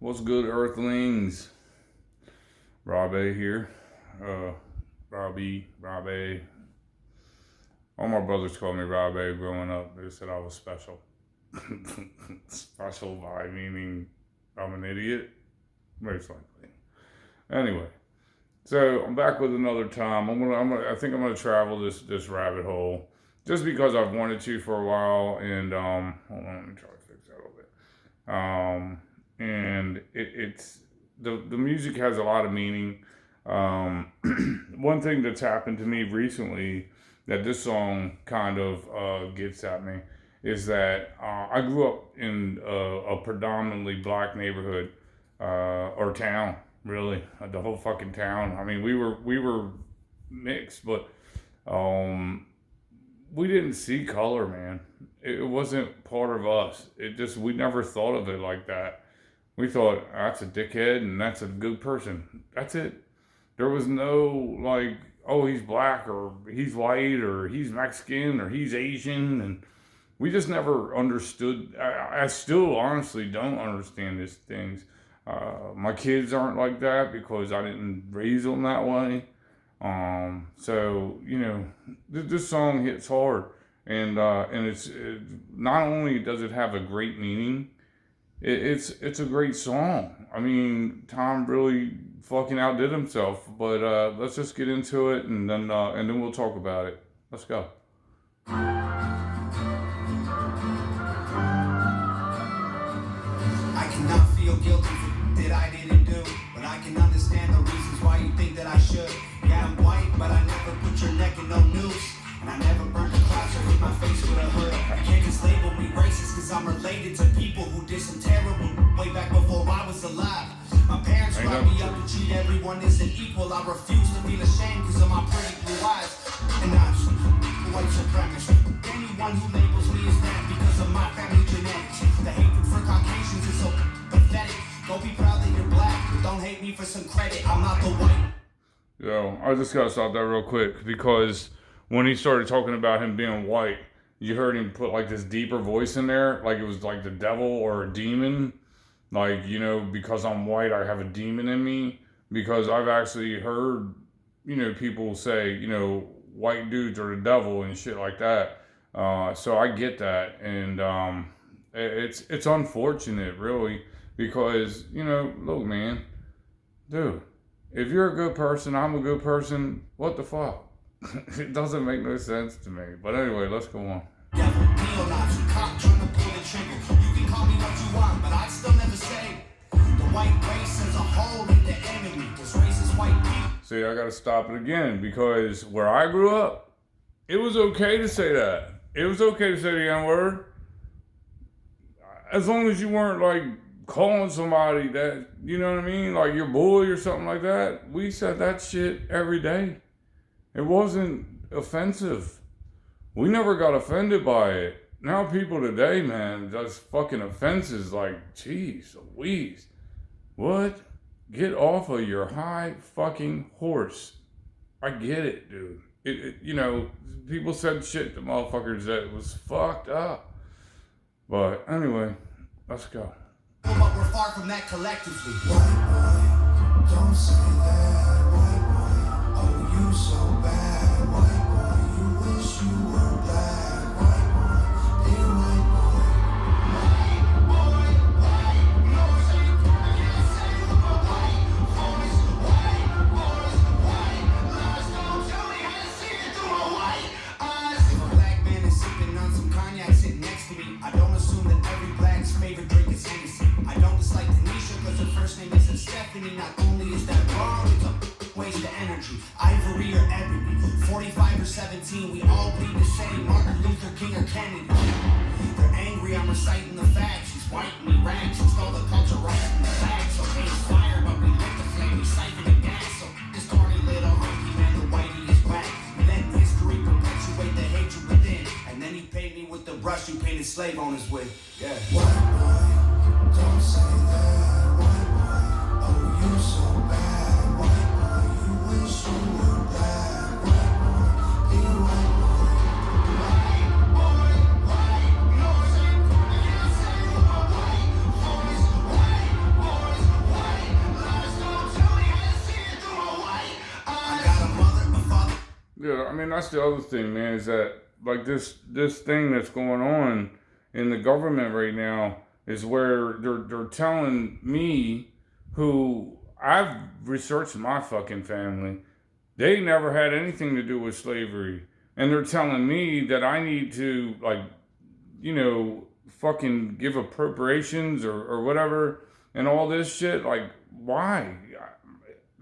What's good, Earthlings? Robbie here. Robbie. All my brothers called me Robbie growing up. They said I was special. Special by meaning I'm an idiot? Most likely. Anyway, so I'm back with another time. I think I'm gonna travel this rabbit hole just because I've wanted to for a while. And hold on, let me try to fix that a little bit. And it's the music has a lot of meaning. One thing that's happened to me recently that this song kind of gets at me is that I grew up in a predominantly black neighborhood or town, really, the whole fucking town. I mean, we were mixed, but we didn't see color, man. It wasn't part of us. We never thought of it like that. We thought, that's a dickhead and that's a good person. That's it. There was no like, oh, he's black or he's white or he's Mexican or he's Asian. And we just never understood. I still honestly don't understand these things. My kids aren't like that because I didn't raise them that way. So, you know, this song hits hard. And it's not only does it have a great meaning, it's a great song. I mean, Tom really fucking outdid himself. But let's just get into it, and then we'll talk about it. Let's go. I cannot feel guilty for that I didn't do, but I can understand the reasons why you think that I should. Yeah, I'm white, but I never put your neck in no noose. And I never burned a class or hit my face with a hood. You can't just label me racist cause I'm related to people who did some terrible way back before I was alive. My parents brought me up to treat everyone as an equal. I refuse to feel ashamed cause of my pretty blue eyes. And I'm white supremacist. Anyone who labels me as that because of my family genetics. The hatred for Caucasians is so pathetic. Go be proud that you're black, but don't hate me for some credit. I'm not the white. Yo, I just gotta stop that real quick because when he started talking about him being white, you heard him put like this deeper voice in there, like it was like the devil or a demon. Like, you know, because I'm white, I have a demon in me. Because I've actually heard, you know, people say, you know, white dudes are the devil and shit like that. So I get that. And it's unfortunate, really, because, you know, look, man, dude, if you're a good person, I'm a good person, what the fuck? It doesn't make no sense to me. But anyway, let's go on. Devil, neo-Nazi, cop trying to pull the trigger. You can call me what you want, but I'd still never say the white race as a whole is the enemy. This race is white people. See, I gotta stop it again because where I grew up, it was okay to say that. It was okay to say the N-word. As long as you weren't like calling somebody that, you know what I mean? Like your boy or something like that. We said that shit every day. It wasn't offensive. We never got offended by it. Now people today, man, just fucking offenses like, geez Louise. What? Get off of your high fucking horse. I get it, dude. You know, people said shit to motherfuckers that was fucked up. But anyway, let's go. But we're far from that collectively. White boy, don't say that. White boy, oh you so bad. White boy, you wish you were black. White boy, dear white boy. White boy, white, no shame. I can't say what white boys, white boys, white lies. Don't tell me how to see it through my white eyes. If a black man is sipping on some cognac sitting next to me, I don't assume that every black's favorite drink is Hennessy. I don't dislike Tanisha because her first name isn't Stephanie. Not only is that wrong, it's a waste of energy. Ivory or ebony, 45 or 17, we all bleed the same. Martin Luther King or Kennedy. They're angry, I'm reciting the facts. He's white and he rags, he stole the culture right in the bag. So he's fire, but we lit the flame, we siphon the gas. So this corny little hunky man, the whitey is whack. We let history perpetuate the hatred within. And then he paid me with the brush you painted slave owners with. Yeah. White boy, don't say that. White boy, oh you so bad. White boy, you wish you were black. White boy, dear white boy. White boy, white, no shame. I can't say what white boys, white boys, mean, that's the other thing, man, is that like this thing that's going on in the government right now is where they're telling me, who I've researched my fucking family, they never had anything to do with slavery, and they're telling me that I need to, like, fucking give appropriations or whatever and all this shit. Like, why?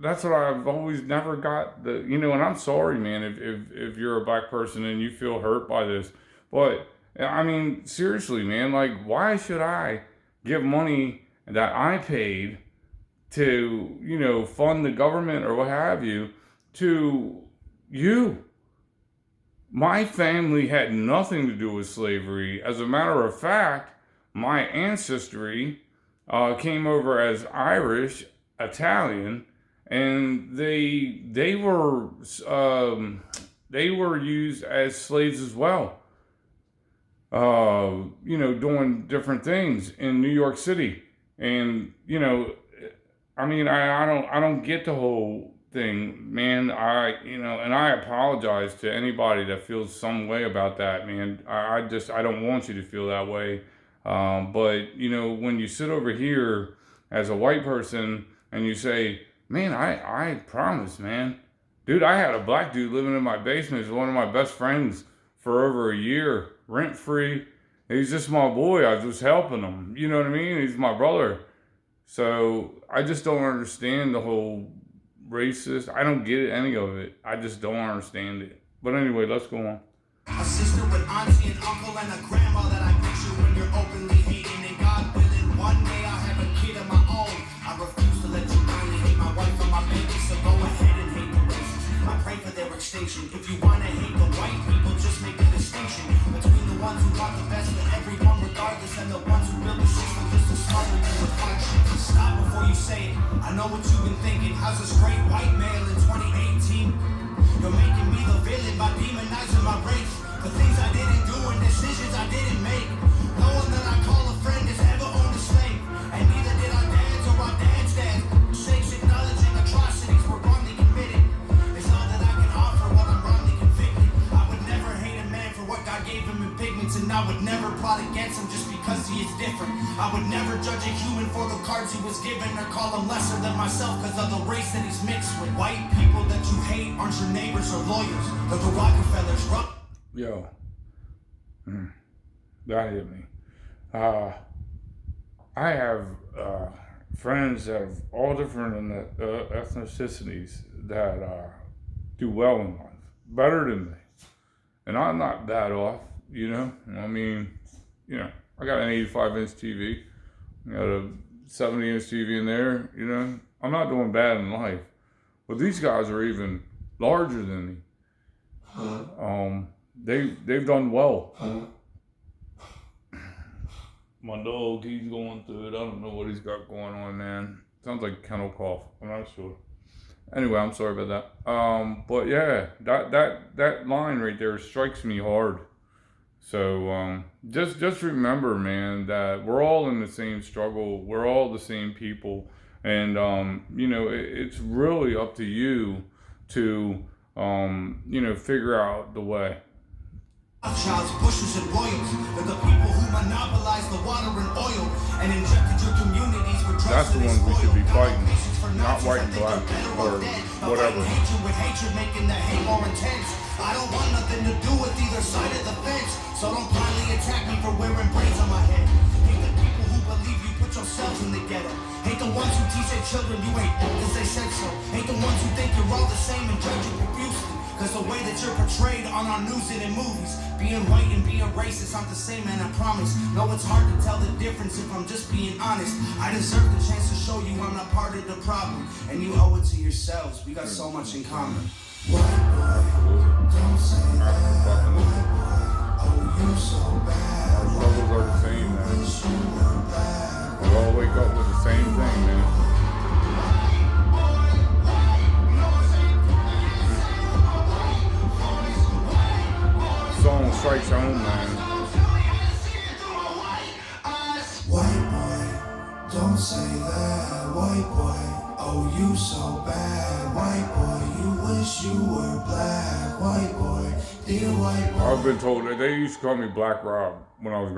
That's what I've always never got and I'm sorry, man, if you're a black person and you feel hurt by this, but I mean, seriously, man, like, why should I give money that I paid to, fund the government or what have you to you? My family had nothing to do with slavery. As a matter of fact, my ancestry came over as Irish, Italian, and they were used as slaves as well. Doing different things in New York City, and I mean, I don't get the whole thing, man. And I apologize to anybody that feels some way about that, man. I don't want you to feel that way. But when you sit over here as a white person and you say, man, I promise, man, dude, I had a black dude living in my basement. He's one of my best friends for over a year, rent free. He's just my boy. I was just helping him. You know what I mean? He's my brother. So I just don't understand the whole racist. I don't get it, any of it. I just don't understand it. But anyway, let's go on. A sister with auntie and uncle and a grandma that I picture when you're openly hating. And God willing, one day I'll have a kid of my own. I refuse to let you blindly hate my wife and my baby, so go ahead and hate the races. I pray for their extinction. If you want to hate the white people, just make a distinction between the ones who want the best for everyone regardless and the ones who build the system just to smother you with function. Stop before you say it. I know what you've been thinking. How's this great white male in 2018? You're making me the villain by demonizing my race. The things I didn't do and decisions I didn't make. No one that I call a friend has ever owned a slave. And neither did our dads or our dads' dads. Sakes acknowledging atrocities were wrongly committed. It's all that I can offer while I'm wrongly convicted. I would never hate a man for what God gave him in pigments, and I would never plot against him just because he is different. I would never judge a human for the cards he was given or call him lesser than myself because of the race that he's mixed with. White people that you hate aren't your neighbors or lawyers. They're the Rockefellers. Yo, that hit me. I have friends that have all different ethnicities that do well in life, better than me. And I'm not bad off, I mean, I got an 85-inch TV, I got a 70-inch TV in there, I'm not doing bad in life. But these guys are even larger than me. They've done well. My dog, he's going through it. I don't know what he's got going on, man. Sounds like kennel cough. I'm not sure. Anyway, I'm sorry about that. But yeah, that line right there strikes me hard. So just remember, man, that we're all in the same struggle. We're all the same people, and it's really up to you to figure out the way. Childs, Bushes, and Royals. They're the people who monopolize the water and oil and injected your communities with drugs. That's the ones we should be fighting, not white and black or whatever. Hatred with hatred, making the hate more intense. I don't want nothing to do with either side of the fence, so don't blindly attack me for wearing braids on my head. Hate the people who believe you put yourselves in the ghetto. Hate the ones who teach their children you ain't because they said so. Hate the ones who think you're all the same and judge you profusely. Cause the way that you're portrayed on our news and in movies, being white and being racist aren't the same, man, I promise. No, it's hard to tell the difference if I'm just being honest. I deserve the chance to show you I'm not part of the problem, and you owe it to yourselves. We got so much in common. White boy, don't say that. White boy, oh, you so bad. Our struggles are the same, man. Wish you were black. We all wake up with the same thing, man. Song strikes home, man. White boy, don't say that. white boy. Oh, you so bad, white boy. You wish you were black, white boy. Dear white boy. I've been told that they used to call me Black Rob when I was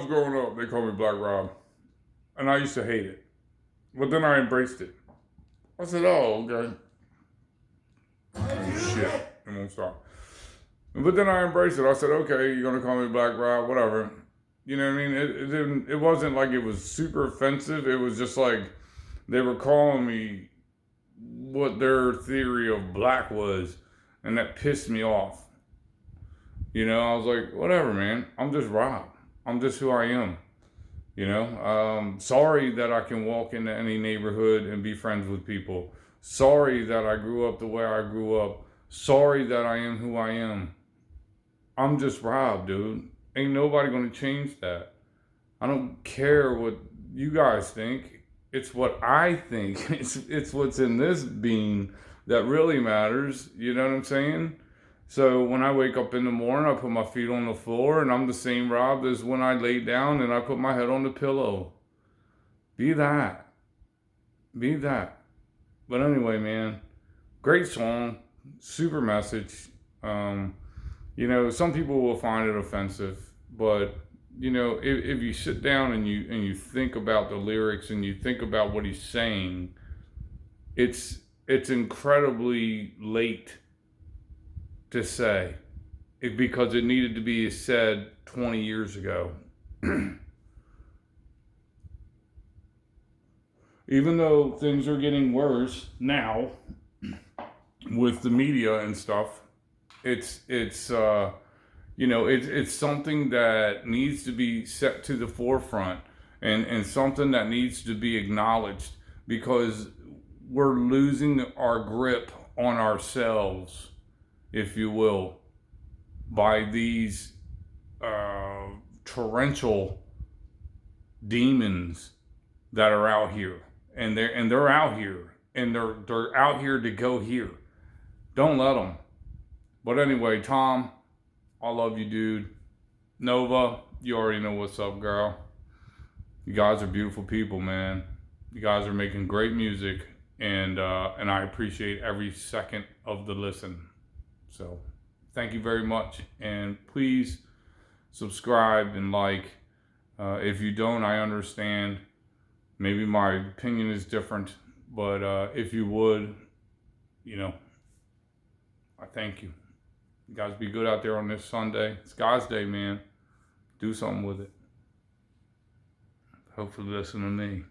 growing up. They called me Black Rob, and I used to hate it. But then I embraced it. I said, "Oh, okay." Oh, shit, it won't stop. But then I embraced it. I said, "Okay, you're gonna call me Black Rob, whatever." You know what I mean? It wasn't like it was super offensive. It was just like they were calling me what their theory of black was, and that pissed me off. You know, I was like, whatever, man. I'm just Rob. I'm just who I am. You know, sorry that I can walk into any neighborhood and be friends with people. Sorry that I grew up the way I grew up. Sorry that I am who I am. I'm just Rob, dude. Ain't nobody gonna change that. I don't care what you guys think. It's what I think. It's what's in this being that really matters. You know what I'm saying? So when I wake up in the morning, I put my feet on the floor, and I'm the same Rob as when I lay down and I put my head on the pillow. Be that. Be that. But anyway, man, great song, super message. You know, some people will find it offensive, but you know, if you sit down and you think about the lyrics and you think about what he's saying, it's incredibly late to say it because it needed to be said 20 years ago. Even though things are getting worse now with the media and stuff, it's you know, it's something that needs to be set to the forefront and something that needs to be acknowledged because we're losing our grip on ourselves, if you will, by these torrential demons that are out here, and they're out here, and they're out here to go here. Don't let them. But anyway, Tom, I love you, dude. Nova, you already know what's up, girl. You guys are beautiful people, man. You guys are making great music, and I appreciate every second of the listen. So, thank you very much, and please subscribe and like. If you don't, I understand. Maybe my opinion is different, but if you would, you know, I thank you. You guys be good out there on this Sunday. It's God's day, man. Do something with it. Hopefully listen to me.